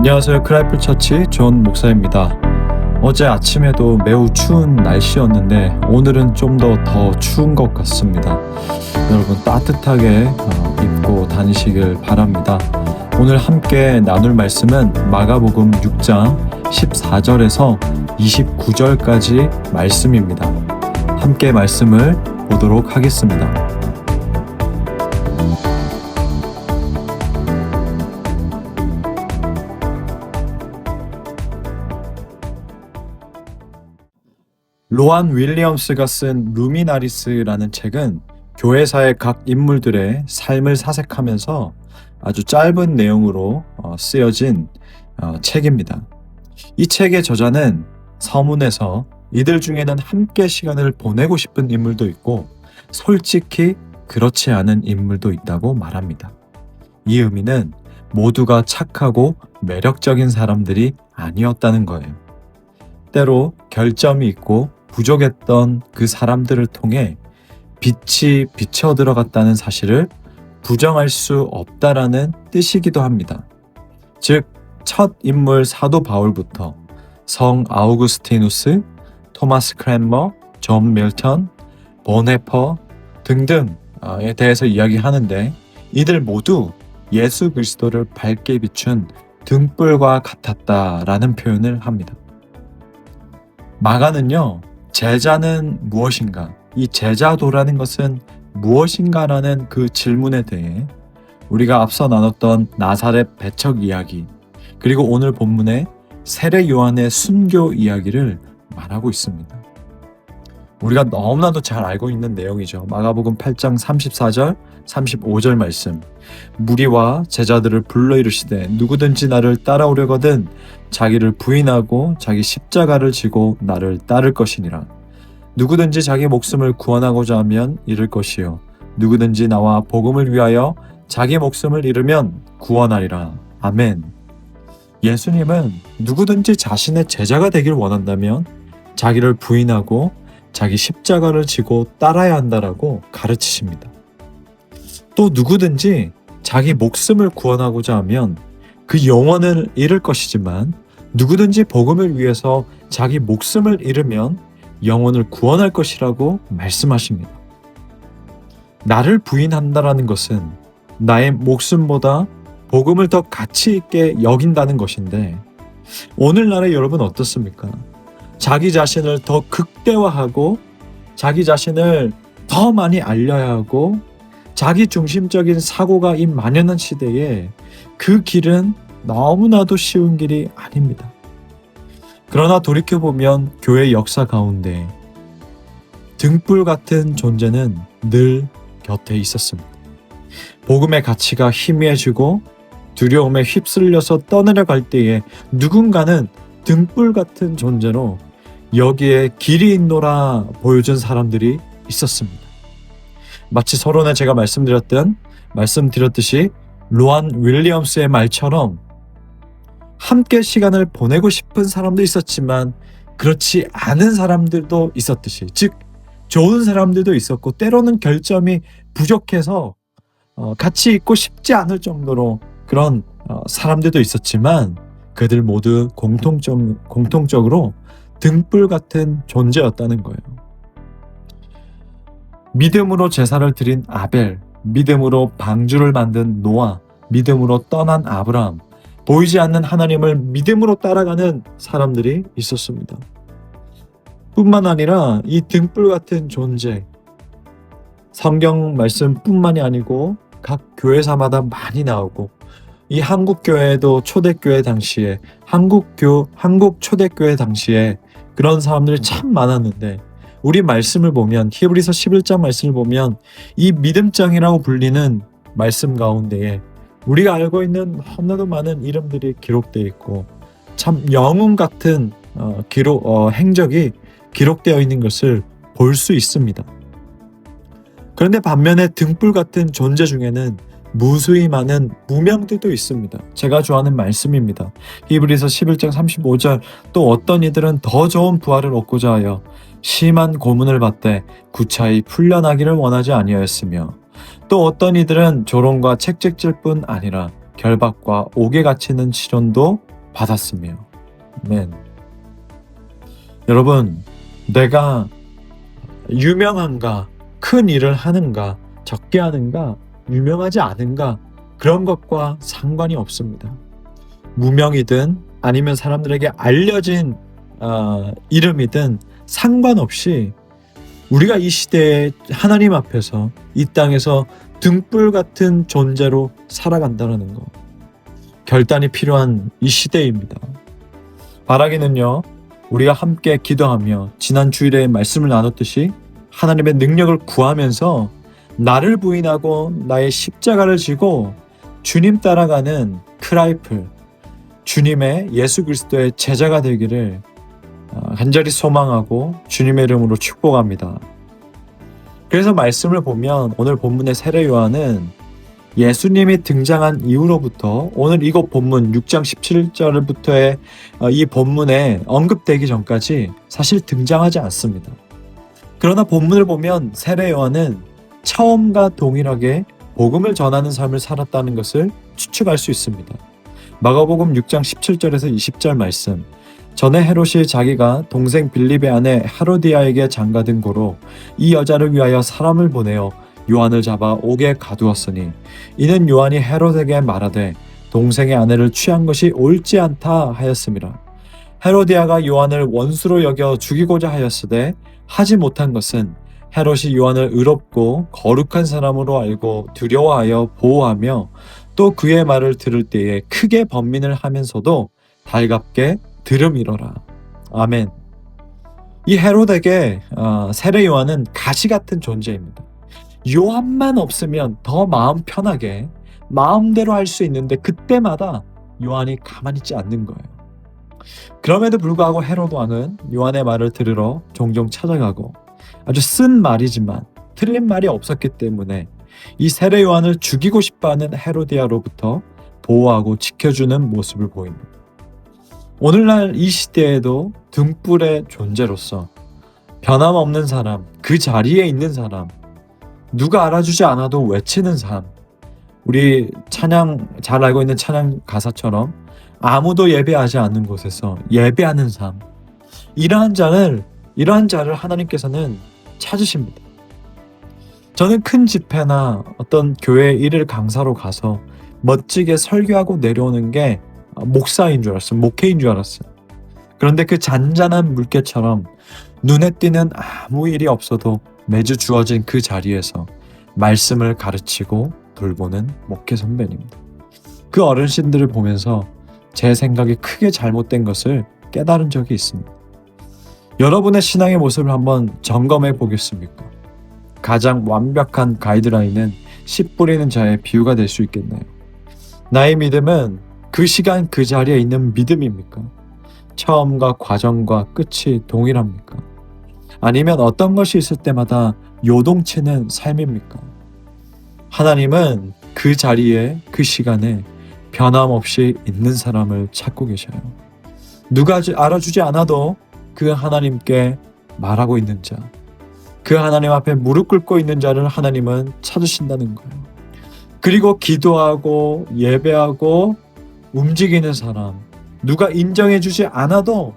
안녕하세요. 크라이플 처치 존 목사입니다. 어제 아침에도 매우 추운 날씨였는데 오늘은 좀 더 추운 것 같습니다. 여러분 따뜻하게 입고 다니시길 바랍니다. 오늘 함께 나눌 말씀은 마가복음 6장 14절에서 29절까지 말씀입니다. 함께 말씀을 보도록 하겠습니다. 로안 윌리엄스가 쓴 루미나리스라는 책은 교회사의 각 인물들의 삶을 사색하면서 아주 짧은 내용으로 쓰여진 책입니다. 이 책의 저자는 서문에서 이들 중에는 함께 시간을 보내고 싶은 인물도 있고 솔직히 그렇지 않은 인물도 있다고 말합니다. 이 의미는 모두가 착하고 매력적인 사람들이 아니었다는 거예요. 때로 결점이 있고 부족했던 그 사람들을 통해 빛이 비쳐 들어갔다는 사실을 부정할 수 없다라는 뜻이기도 합니다. 즉, 첫 인물 사도 바울부터 성 아우구스티누스, 토마스 크랜머, 존 밀턴, 보네퍼 등등에 대해서 이야기하는데 이들 모두 예수 그리스도를 밝게 비춘 등불과 같았다라는 표현을 합니다. 마가는요, 제자는 무엇인가? 이 제자도라는 것은 무엇인가라는 그 질문에 대해 우리가 앞서 나눴던 나사렛 배척 이야기, 그리고 오늘 본문의 세례 요한의 순교 이야기를 말하고 있습니다. 우리가 너무나도 잘 알고 있는 내용이죠. 마가복음 8장 34절, 35절 말씀. 무리와 제자들을 불러 이르시되 누구든지 나를 따라오려거든 자기를 부인하고 자기 십자가를 지고 나를 따를 것이니라. 누구든지 자기 목숨을 구원하고자 하면 잃을 것이요 누구든지 나와 복음을 위하여 자기 목숨을 잃으면 구원하리라. 아멘. 예수님은 누구든지 자신의 제자가 되길 원한다면 자기를 부인하고 자기 십자가를 지고 따라야 한다라고 가르치십니다. 또 누구든지 자기 목숨을 구원하고자 하면 그 영혼을 잃을 것이지만 누구든지 복음을 위해서 자기 목숨을 잃으면 영혼을 구원할 것이라고 말씀하십니다. 나를 부인한다라는 것은 나의 목숨보다 복음을 더 가치 있게 여긴다는 것인데 오늘날의 여러분 어떻습니까? 자기 자신을 더 극대화하고 자기 자신을 더 많이 알려야 하고 자기 중심적인 사고가 만연한 시대에 그 길은 너무나도 쉬운 길이 아닙니다. 그러나 돌이켜보면 교회 역사 가운데 등불 같은 존재는 늘 곁에 있었습니다. 복음의 가치가 희미해지고 두려움에 휩쓸려서 떠내려갈 때에 누군가는 등불 같은 존재로 여기에 길이 있노라 보여준 사람들이 있었습니다. 마치 서론에 제가 말씀드렸듯이 로안 윌리엄스의 말처럼 함께 시간을 보내고 싶은 사람도 있었지만 그렇지 않은 사람들도 있었듯이, 즉 좋은 사람들도 있었고 때로는 결점이 부족해서 같이 있고 싶지 않을 정도로 그런 사람들도 있었지만 그들 모두 공통적으로 등불 같은 존재였다는 거예요. 믿음으로 제사를 드린 아벨, 믿음으로 방주를 만든 노아, 믿음으로 떠난 아브라함, 보이지 않는 하나님을 믿음으로 따라가는 사람들이 있었습니다. 뿐만 아니라 이 등불 같은 존재, 성경 말씀뿐만이 아니고 각 교회사마다 많이 나오고 이 한국교회도 초대교회 당시에 한국 초대교회 당시에 그런 사람들이 참 많았는데 우리 말씀을 보면 히브리서 11장 말씀을 보면 이 믿음장이라고 불리는 말씀 가운데에 우리가 알고 있는 너무나도 많은 이름들이 기록되어 있고 참 영웅 같은 행적이 기록되어 있는 것을 볼 수 있습니다. 그런데 반면에 등불 같은 존재 중에는 무수히 많은 무명들도 있습니다. 제가 좋아하는 말씀입니다. 히브리서 11장 35절 또 어떤 이들은 더 좋은 부활을 얻고자 하여 심한 고문을 받되 구차히 풀려나기를 원하지 아니하였으며 또 어떤 이들은 조롱과 책찍질 뿐 아니라 결박과 옥에 갇히는 시련도 받았으며. 아멘. 여러분, 내가 유명한가, 큰 일을 하는가, 적게 하는가, 유명하지 않은가, 그런 것과 상관이 없습니다. 무명이든 아니면 사람들에게 알려진 이름이든 상관없이 우리가 이 시대에 하나님 앞에서 이 땅에서 등불 같은 존재로 살아간다는 거, 결단이 필요한 이 시대입니다. 바라기는요, 우리가 함께 기도하며 지난 주일에 말씀을 나눴듯이 하나님의 능력을 구하면서 나를 부인하고 나의 십자가를 지고 주님 따라가는 크라이플, 주님의 예수 그리스도의 제자가 되기를 간절히 소망하고 주님의 이름으로 축복합니다. 그래서 말씀을 보면 오늘 본문의 세례 요한은 예수님이 등장한 이후로부터 오늘 이곳 본문 6장 17절부터의 이 본문에 언급되기 전까지 사실 등장하지 않습니다. 그러나 본문을 보면 세례 요한은 처음과 동일하게 복음을 전하는 삶을 살았다는 것을 추측할 수 있습니다. 마가복음 6장 17절에서 20절 말씀, 전에 헤롯이 자기가 동생 빌립의 아내 헤로디아에게 장가든 고로 이 여자를 위하여 사람을 보내어 요한을 잡아 옥에 가두었으니 이는 요한이 헤롯에게 말하되 동생의 아내를 취한 것이 옳지 않다 하였음이라. 헤로디아가 요한을 원수로 여겨 죽이고자 하였으되 하지 못한 것은 헤롯이 요한을 의롭고 거룩한 사람으로 알고 두려워하여 보호하며 또 그의 말을 들을 때에 크게 번민을 하면서도 달갑게 들음이러라. 아멘. 이 헤롯에게 세례 요한은 가시 같은 존재입니다. 요한만 없으면 더 마음 편하게 마음대로 할 수 있는데 그때마다 요한이 가만히 있지 않는 거예요. 그럼에도 불구하고 헤롯 왕은 요한의 말을 들으러 종종 찾아가고 아주 쓴 말이지만 틀린 말이 없었기 때문에 이 세례 요한을 죽이고 싶어하는 헤로디아로부터 보호하고 지켜주는 모습을 보입니다. 오늘날 이 시대에도 등불의 존재로서 변함없는 사람, 그 자리에 있는 사람, 누가 알아주지 않아도 외치는 삶, 우리 찬양 잘 알고 있는 찬양 가사처럼 아무도 예배하지 않는 곳에서 예배하는 삶, 이러한 자를 하나님께서는 찾으십니다. 저는 큰 집회나 어떤 교회 일일 강사로 가서 멋지게 설교하고 내려오는 게 목사인 줄 알았어요. 목회인 줄 알았어요. 그런데 그 잔잔한 물개처럼 눈에 띄는 아무 일이 없어도 매주 주어진 그 자리에서 말씀을 가르치고 돌보는 목회 선배입니다. 그 어르신들을 보면서 제 생각이 크게 잘못된 것을 깨달은 적이 있습니다. 여러분의 신앙의 모습을 한번 점검해 보겠습니까? 가장 완벽한 가이드라인은 씨 뿌리는 자의 비유가 될 수 있겠네요. 나의 믿음은 그 시간 그 자리에 있는 믿음입니까? 처음과 과정과 끝이 동일합니까? 아니면 어떤 것이 있을 때마다 요동치는 삶입니까? 하나님은 그 자리에 그 시간에 변함없이 있는 사람을 찾고 계셔요. 누가 알아주지 않아도 그 하나님께 말하고 있는 자, 그 하나님 앞에 무릎 꿇고 있는 자를 하나님은 찾으신다는 거예요. 그리고 기도하고 예배하고 움직이는 사람, 누가 인정해주지 않아도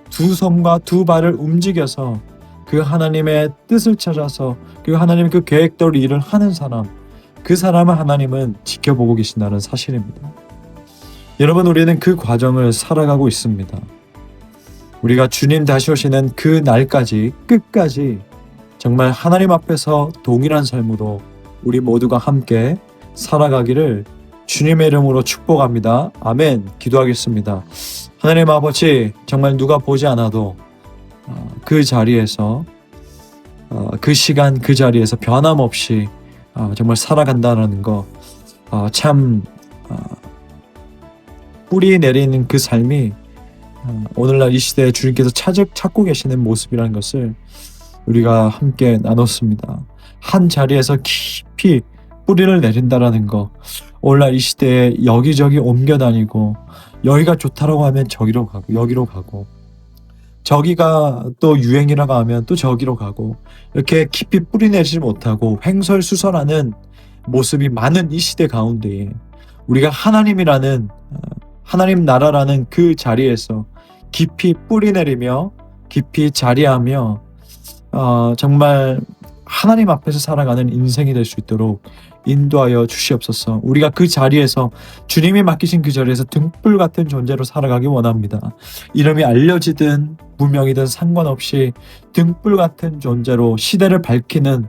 두 손과 두 발을 움직여서 그 하나님의 뜻을 찾아서 그 하나님의 그 계획대로 일을 하는 사람, 그 사람을 하나님은 지켜보고 계신다는 사실입니다. 여러분, 우리는 그 과정을 살아가고 있습니다. 우리가 주님 다시 오시는 그 날까지 끝까지 정말 하나님 앞에서 동일한 삶으로 우리 모두가 함께 살아가기를 주님의 이름으로 축복합니다. 아멘. 기도하겠습니다. 하나님 아버지, 정말 누가 보지 않아도 그 자리에서 그 시간 그 자리에서 변함없이 정말 살아간다는 거, 참 뿌리 내리는 그 삶이 오늘날 이 시대에 주님께서 찾고 계시는 모습이라는 것을 우리가 함께 나눴습니다. 한 자리에서 깊이 뿌리를 내린다라는 거, 오늘날 이 시대에 여기저기 옮겨 다니고 여기가 좋다라고 하면 저기로 가고 여기로 가고 저기가 또 유행이라고 하면 또 저기로 가고 이렇게 깊이 뿌리 내지 못하고 횡설수설하는 모습이 많은 이 시대 가운데에 우리가 하나님이라는 하나님 나라라는 그 자리에서 깊이 뿌리내리며 깊이 자리하며 정말 하나님 앞에서 살아가는 인생이 될 수 있도록 인도하여 주시옵소서. 우리가 그 자리에서 주님이 맡기신 그 자리에서 등불 같은 존재로 살아가기 원합니다. 이름이 알려지든 무명이든 상관없이 등불 같은 존재로 시대를 밝히는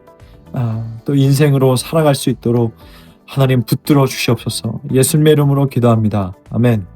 또 인생으로 살아갈 수 있도록 하나님 붙들어 주시옵소서. 예수님의 이름으로 기도합니다. 아멘.